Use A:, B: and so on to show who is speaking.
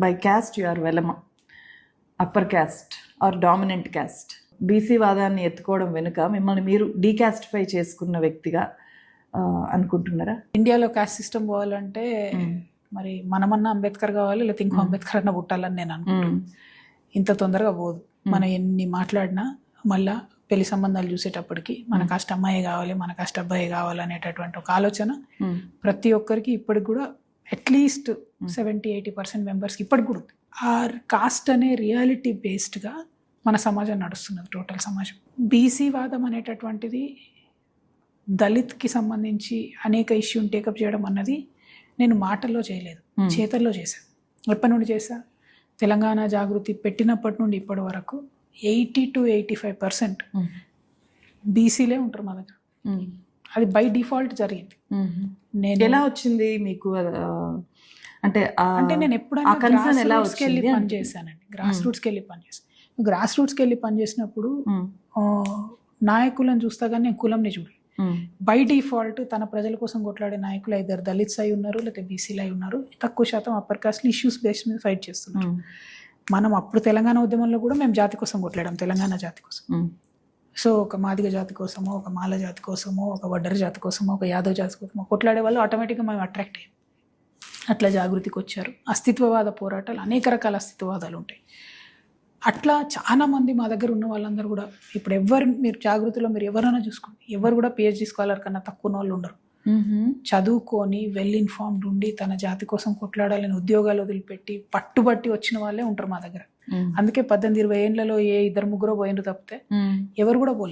A: By caste you are Velama, upper caste or dominant caste. BC వాదాన్ని ఎత్తుకోవడం వెనుక మిమ్మల్ని మీరు డీకాస్టిఫై చేసుకున్న వ్యక్తిగా అనుకుంటున్నారా?
B: ఇండియాలో కాస్ట్ సిస్టమ్ పోవాలంటే మరి మనమన్నా అంబేద్కర్ కావాలి, లేకపోతే ఇంకో అంబేద్కర్ అన్న పుట్టాలని నేను అనుకుంటున్నాను. ఇంత తొందరగా పోదు. మనం ఎన్ని మాట్లాడినా మళ్ళా పెళ్లి సంబంధాలు చూసేటప్పటికి మన కాస్ట్ అమ్మాయి కావాలి, మన కాస్ట్ అబ్బాయి కావాలి అనేటటువంటి ఒక ఆలోచన ప్రతి ఒక్కరికి ఇప్పటికి కూడా అట్లీస్ట్ 70-80% మెంబర్స్కి ఇప్పటికి కూడా ఉంది. ఆ కాస్ట్ అనే రియాలిటీ బేస్డ్గా మన సమాజం నడుస్తున్నది, టోటల్ సమాజం. బీసీ వాదం అనేటటువంటిది దళిత్కి సంబంధించి అనేక ఇష్యూని టేకప్ చేయడం అన్నది నేను మాటల్లో చేయలేదు, చేతల్లో చేశాను. ఎప్పటి నుండి చేశా? తెలంగాణ జాగృతి పెట్టినప్పటి నుండి ఇప్పటి వరకు 80-85% బీసీలే ఉంటారు మా దగ్గర. అది బై డిఫాల్ట్ జరిగింది.
A: నేను ఎలా వచ్చింది మీకు? అంటే
B: నేను ఎప్పుడైనా గ్రాస్ రూట్స్కి వెళ్ళి పనిచేశానండి. గ్రాస్ రూట్స్కి వెళ్ళి పనిచేసాను. గ్రాస్ రూట్స్కి వెళ్ళి పనిచేసినప్పుడు నాయకులను చూస్తా కానీ నేను కులంని చూడలేదు. బై డిఫాల్ట్ తన ప్రజల కోసం కొట్లాడే నాయకులు ఇద్దరు దళిత్స్ అయి ఉన్నారు, లేకపోతే బీసీలు అయి ఉన్నారు. తక్కువ శాతం అప్పర్ కాస్ట్లు ఇష్యూస్ బేస్ మీద ఫైట్ చేస్తున్నారు. మనం అప్పుడు తెలంగాణ ఉద్యమంలో కూడా మేము జాతి కోసం కొట్లాడాం, తెలంగాణ జాతి కోసం. సో ఒక మాదిగ జాతి కోసమో, ఒక మాల జాతి కోసమో, ఒక వడ్డర జాతి కోసమో, ఒక యాదవ్ జాతి కోసమో కొట్లాడే వాళ్ళు ఆటోమేటిక్గా మేము అట్రాక్ట్ అయ్యాం. అట్లా జాగృతికి వచ్చారు. అస్తిత్వవాద పోరాటాలు, అనేక రకాల అస్తిత్వవాదాలు ఉంటాయి. అట్లా చాలా మంది మా దగ్గర ఉన్న వాళ్ళందరూ కూడా ఇప్పుడు మీరు జాగృతిలో మీరు ఎవరైనా చూసుకోండి, ఎవరు కూడా పిహెచ్డి స్కాలర్ కన్నా తక్కువ వాళ్ళు ఉండరు. చదువుకొని వెల్ ఇన్ఫార్మ్డ్ ఉండి తన జాతి కోసం కొట్లాడాలని ఉద్యోగాలు వదిలిపెట్టి పట్టుబట్టి వచ్చిన వాళ్ళే ఉంటారు మా దగ్గర. అందుకే 18-20 ఏళ్లలో 2-3 పోయినరు తప్పితే ఎవరు కూడా పోలే.